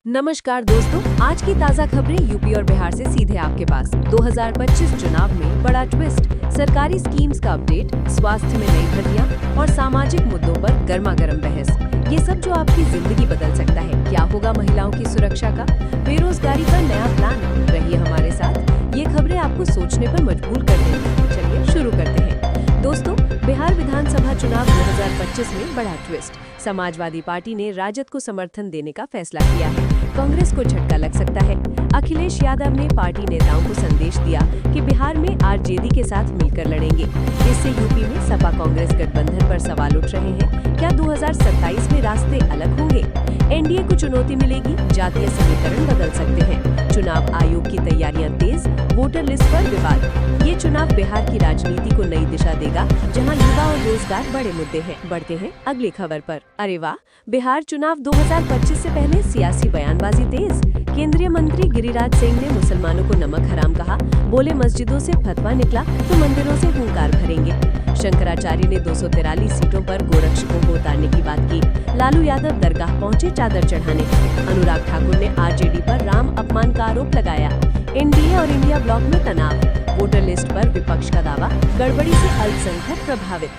नमस्कार दोस्तों, आज की ताज़ा खबरें यूपी और बिहार से सीधे आपके पास। 2025 चुनाव में बड़ा ट्विस्ट, सरकारी स्कीम्स का अपडेट, स्वास्थ्य में नई भर्तियां और सामाजिक मुद्दों पर गर्मा गर्म बहस। ये सब जो आपकी जिंदगी बदल सकता है। क्या होगा महिलाओं की सुरक्षा का, बेरोजगारी पर नया प्लान? रहिए हमारे साथ, ये खबरें आपको सोचने पर मजबूर कर देंगी। चलिए शुरू करते हैं। दोस्तों, बिहार विधानसभा चुनाव 2025 में बड़ा ट्विस्ट। समाजवादी पार्टी ने राजद को समर्थन देने का फैसला किया है। कांग्रेस को झटका लग सकता है। अखिलेश यादव ने पार्टी नेताओं को संदेश दिया कि बिहार में आरजेडी के साथ मिलकर लड़ेंगे। इससे यूपी में सपा कांग्रेस गठबंधन पर सवाल उठ रहे हैं। क्या 2027 में रास्ते अलग होंगे? एनडीए को चुनौती मिलेगी, जातीय समीकरण बदल सकते हैं। चुनाव आयोग की तैयारियां तेज, वोटर लिस्ट पर विवाद। ये चुनाव बिहार की राजनीति को नई दिशा देगा, जहां युवा और रोजगार बड़े मुद्दे हैं। बढ़ते हैं अगली खबर पर। अरे वाह, बिहार चुनाव 2025 से पहले सियासी बयानबाजी तेज। केंद्रीय मंत्री गिरिराज सिंह ने मुसलमानों को नमक हराम कहा। बोले मस्जिदों से फतवा निकला तो मंदिरों से हुंकार भरेंगे। शंकराचार्य ने 243 सीटों पर गोरक्षकों को उतारने की बात की। लालू यादव दरगाह पहुंचे चादर चढ़ाने। अनुराग ठाकुर ने आरजेडी पर राम अपमान का आरोप लगाया। एनडीए और इंडिया ब्लॉक में तनाव। वोटर लिस्ट पर विपक्ष का दावा, गड़बड़ी से अल्पसंख्यक प्रभावित।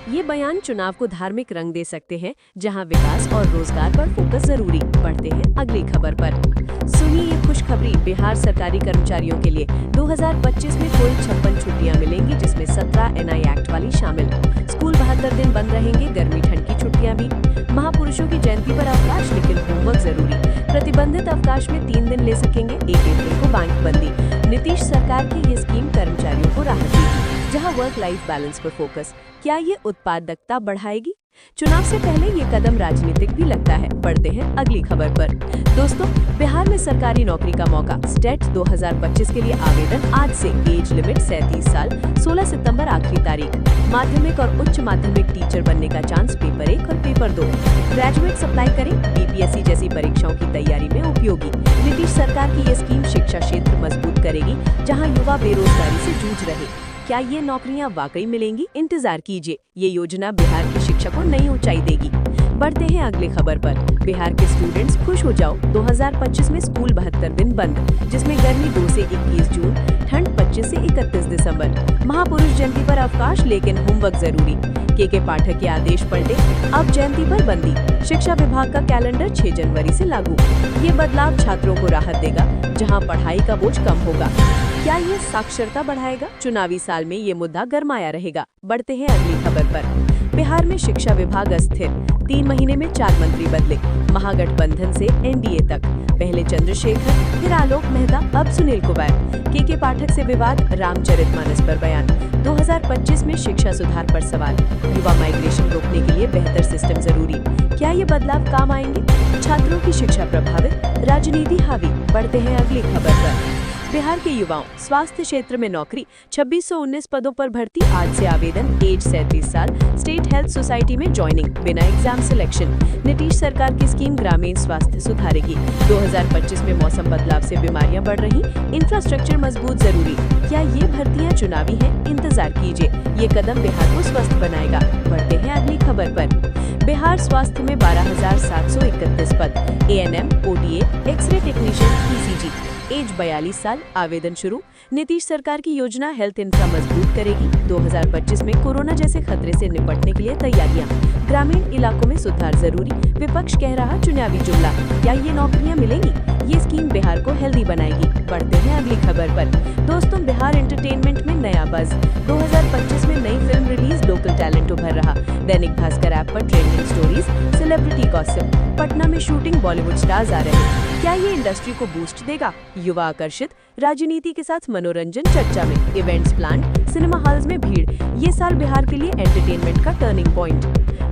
ये बयान चुनाव को धार्मिक रंग दे सकते हैं, जहां विकास और रोजगार पर फोकस जरूरी। बढ़ते हैं अगली खबर पर। सुनिए ये खुशखबरी बिहार सरकारी कर्मचारियों के लिए। 2025 में कुल 56 छुट्टियां मिलेंगी, जिसमें 17 एनआई एक्ट वाली शामिल। स्कूल 72 दिन बंद रहेंगे, गर्मी ठंड की छुट्टियां भी। महापुरुषों की जयंती पर अवकाश, लेकिन होमवर्क जरूरी। प्रतिबंधित अवकाश में 3 दिन ले सकेंगे। 1 अप्रैल को बैंक बंदी। नीतीश सरकार की ये स्कीम कर्मचारियों को राहत देगी, जहां वर्क लाइफ बैलेंस पर फोकस। क्या ये उत्पादकता बढ़ाएगी? चुनाव से पहले ये कदम राजनीतिक भी लगता है। बढ़ते हैं अगली खबर पर। दोस्तों, बिहार में सरकारी नौकरी का मौका। स्टेट 2025 के लिए आवेदन आज से। एज लिमिट 37 साल। 16 सितंबर आखिरी तारीख। माध्यमिक और उच्च माध्यमिक टीचर बनने का चांस पेपर 1 और पेपर 2। ग्रेजुएट अप्लाई करें। बीपीएससी जैसी परीक्षाओं की तैयारी में उपयोगी। नीतीश सरकार की ये स्कीम शिक्षा क्षेत्र मजबूत करेगी, जहाँ युवा बेरोजगारी से जूझ रहे। क्या ये नौकरियां वाकई मिलेंगी? इंतजार कीजिए, ये योजना बिहार की शिक्षा को नई ऊंचाई देगी। बढ़ते हैं अगली खबर पर। बिहार के स्टूडेंट्स खुश हो जाओ, 2025 में स्कूल 72 दिन बंद, जिसमें गर्मी 2 से 21 जून, ठंड 25 से 31 दिसंबर। महापुरुष जयंती पर अवकाश, लेकिन होमवर्क जरूरी। के पाठक के आदेश पलटे, अब जयंती पर बंदी। शिक्षा विभाग का कैलेंडर 6 जनवरी से लागू। ये बदलाव छात्रों को राहत देगा, जहां पढ़ाई का बोझ कम होगा। क्या ये साक्षरता बढ़ाएगा? चुनावी साल में ये मुद्दा गरमाया रहेगा। बढ़ते हैं अगली खबर पर। बिहार में शिक्षा विभाग अस्थिर, 3 महीने में 4 मंत्री बदले। महागठबंधन से एनडीए तक, पहले चंद्रशेखर, फिर आलोक मेहता, अब सुनील कुमार। के पाठक से विवाद, रामचरितमानस पर बयान। 2025 में शिक्षा सुधार पर सवाल। युवा माइग्रेशन रोकने के लिए बेहतर सिस्टम जरूरी। क्या ये बदलाव काम आएंगे? छात्रों की शिक्षा प्रभावित, राजनीति हावी। बढ़ते हैं अगली खबर पर। बिहार के युवाओं, स्वास्थ्य क्षेत्र में नौकरी। 2619 पदों पर भर्ती, आज से आवेदन। एज 37 साल। स्टेट हेल्थ सोसाइटी में ज्वाइनिंग, बिना एग्जाम सिलेक्शन। नीतीश सरकार की स्कीम ग्रामीण स्वास्थ्य सुधारेगी। 2025 में मौसम बदलाव से बीमारियां बढ़ रही, इंफ्रास्ट्रक्चर मजबूत जरूरी। क्या ये भर्तियां चुनावी हैं? इंतजार कीजिए, ये कदम बिहार को स्वस्थ बनाएगा। बढ़ते हैं अगली खबर पर। बिहार स्वास्थ्य में 12,731 पद। ANM, ODA, x-ray technician, ECG. Age 42 साल, आवेदन शुरू। नीतीश सरकार की योजना हेल्थ इंफ्रा मजबूत करेगी। 2025 में कोरोना जैसे खतरे से निपटने के लिए तैयारियां। ग्रामीण इलाकों में सुधार जरूरी। विपक्ष कह रहा चुनावी जुमला। क्या ये नौकरियां मिलेंगी? ये स्कीम बिहार को हेल्दी बनाएगी। बढ़ते हैं अगली खबर पर। दोस्तों, बिहार एंटरटेनमेंट में नया बज। 2025 में नई फिल्म रिलीज, लोकल टैलेंट उभर रहा। दैनिक भास्कर ऐप पर trending stories, celebrity gossip. Patna में शूटिंग, बॉलीवुड स्टार्स आ रहे। क्या ये इंडस्ट्री को बूस्ट देगा? युवा आकर्षित, राजनीति के साथ मनोरंजन चर्चा में। इवेंट्स प्लान, सिनेमा हॉल्स में भीड़। ये साल बिहार के लिए एंटरटेनमेंट का टर्निंग पॉइंट।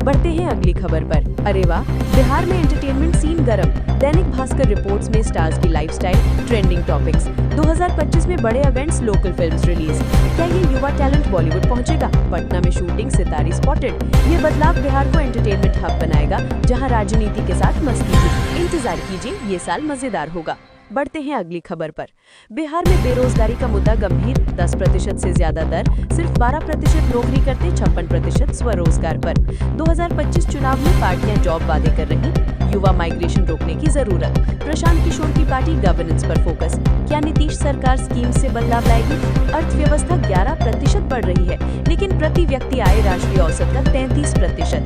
बढ़ते हैं अगली खबर पर। अरे वाह, बिहार में एंटरटेनमेंट सीन गरम। दैनिक भास्कर रिपोर्ट्स में स्टार्स की लाइफस्टाइल, ट्रेंडिंग टॉपिक्स। 2025 में बड़े इवेंट्स, लोकल फिल्म्स रिलीज। क्या ये युवा टैलेंट बॉलीवुड पहुंचेगा? पटना में शूटिंग, सितारे स्पॉटेड। ये बदलाव बिहार को एंटरटेनमेंट हब बनाएगा, जहां राजनीति के साथ मस्ती की। इंतजार कीजिए, ये साल मजेदार होगा। बढ़ते हैं अगली खबर पर। बिहार में बेरोजगारी का मुद्दा गंभीर, 10% से ज्यादा दर, सिर्फ 12% नौकरी करते, 56% स्वरोजगार पर। 2025 चुनाव में पार्टियां जॉब वादे कर रही, युवा माइग्रेशन रोकने की जरूरत। प्रशांत किशोर की पार्टी गवर्नेंस पर फोकस। क्या नीतीश सरकार स्कीम से बदलाव लाएगी? अर्थव्यवस्था 11% बढ़ रही है, लेकिन प्रति व्यक्ति आय राष्ट्रीय औसत का 33%।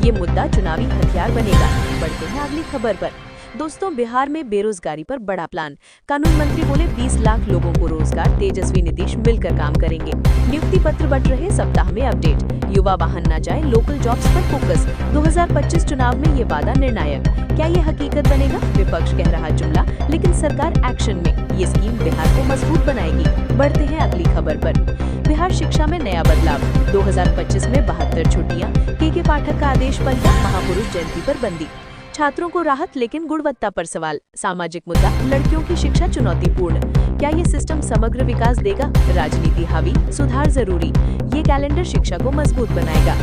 ये मुद्दा चुनावी हथियार बनेगा। बढ़ते हैं अगली खबर पर। दोस्तों, बिहार में बेरोजगारी पर बड़ा प्लान। कानून मंत्री बोले 20 लाख लोगों को रोजगार, तेजस्वी नीतीश मिलकर काम करेंगे। नियुक्ति पत्र बंट रहे, सप्ताह में अपडेट। युवा वाहन न जाए, लोकल जॉब्स पर फोकस। 2025 चुनाव में ये वादा निर्णायक। क्या ये हकीकत बनेगा? विपक्ष कह रहा जुमला, लेकिन सरकार एक्शन में। ये स्कीम बिहार को मजबूत बनाएगी। बढ़ते हैं अगली खबर पर। बिहार शिक्षा में नया बदलाव। 2025 में 72 छुट्टियां। के पाठक का आदेश पलटा, महापुरुष जयंती पर बंदी। छात्रों को राहत, लेकिन गुणवत्ता पर सवाल। सामाजिक मुद्दा, लड़कियों की शिक्षा चुनौतीपूर्ण। क्या ये सिस्टम समग्र विकास देगा? राजनीति हावी, सुधार जरूरी। ये कैलेंडर शिक्षा को मजबूत बनाएगा।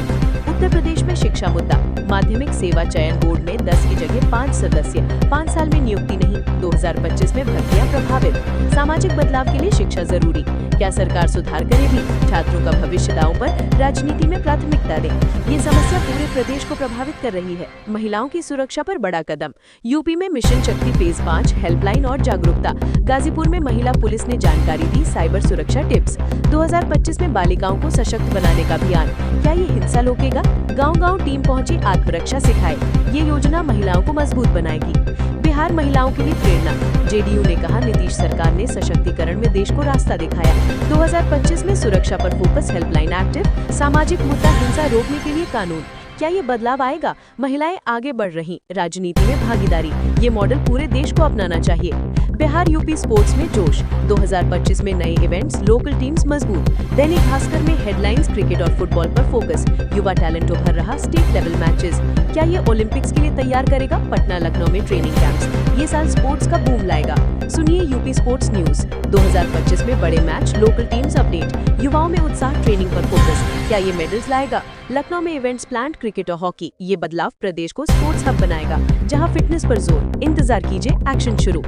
उत्तर प्रदेश में शिक्षा मुद्दा। माध्यमिक सेवा चयन बोर्ड में 10 की जगह 5 सदस्य, 5 साल में नियुक्ति नहीं। 2025 में भर्तियां प्रभावित। सामाजिक बदलाव के लिए शिक्षा जरूरी। क्या सरकार सुधार करेगी? छात्रों का भविष्य दांव पर, राजनीति में प्राथमिकता दें। ये समस्या पूरे प्रदेश को प्रभावित कर रही है। महिलाओं की सुरक्षा पर बड़ा कदम। यूपी में मिशन शक्ति फेज 5, हेल्पलाइन और जागरूकता। गाजीपुर में महिला पुलिस ने जानकारी दी, साइबर सुरक्षा टिप्स। 2025 में बालिकाओं को सशक्त बनाने का अभियान। क्या ये हिंसा रोकेगा? गांव-गांव टीम पहुंची, आत्मरक्षा सिखाए। ये योजना महिलाओं को मजबूत बनाएगी। बिहार महिलाओं के लिए प्रेरणा। जेडीयू ने कहा, नीतीश सरकार ने सशक्तिकरण में देश को रास्ता दिखाया। 2025 में सुरक्षा पर फोकस, हेल्पलाइन एक्टिव। सामाजिक मुद्दा, हिंसा रोकने के लिए कानून। क्या ये बदलाव आएगा? महिलाएं आगे बढ़ रही, राजनीति में भागीदारी। ये मॉडल पूरे देश को अपनाना चाहिए। बिहार यूपी स्पोर्ट्स में जोश। 2025 में नए इवेंट्स, लोकल टीम्स मजबूत। दैनिक भास्कर में हेडलाइंस, क्रिकेट और फुटबॉल पर फोकस। युवा टैलेंट उभर रहा, स्टेट लेवल मैचेस। क्या ये ओलंपिक्स के लिए तैयार करेगा? पटना लखनऊ में ट्रेनिंग कैंप्स। ये साल स्पोर्ट्स का बूम लाएगा। सुनिए यूपी स्पोर्ट्स न्यूज। 2025 में बड़े मैच, लोकल टीम्स अपडेट। युवाओं में उत्साह, ट्रेनिंग पर फोकस। क्या ये मेडल्स लाएगा? लखनऊ में इवेंट्स प्लान, क्रिकेट और हॉकी। ये बदलाव प्रदेश को स्पोर्ट्स हब बनाएगा, जहां फिटनेस पर जोर। इंतजार कीजिए, एक्शन शुरू।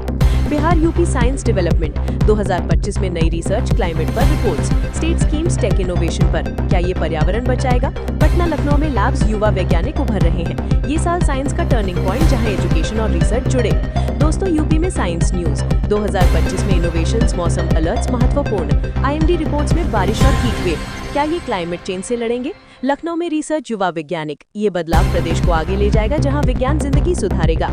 Bihar UP science development. 2025 में नई रिसर्च, क्लाइमेट पर reports. State schemes, tech innovation पर। क्या ये पर्यावरण बचाएगा? पटना लखनऊ में लैब्स, युवा वैज्ञानिक उभर रहे हैं। ये साल साइंस का टर्निंग पॉइंट, जहां एजुकेशन और रिसर्च जुड़े। दोस्तों, यूपी में साइंस न्यूज। 2025 में इनोवेशंस, मौसम अलर्ट्स महत्वपूर्ण। आईएमडी रिपोर्ट्स में बारिश और हीट वेव। क्या ये क्लाइमेट चेंज से लड़ेंगे? लखनऊ में रिसर्च, युवा वैज्ञानिक। ये बदलाव प्रदेश को आगे ले जाएगा, जहां विज्ञान जिंदगी सुधारेगा।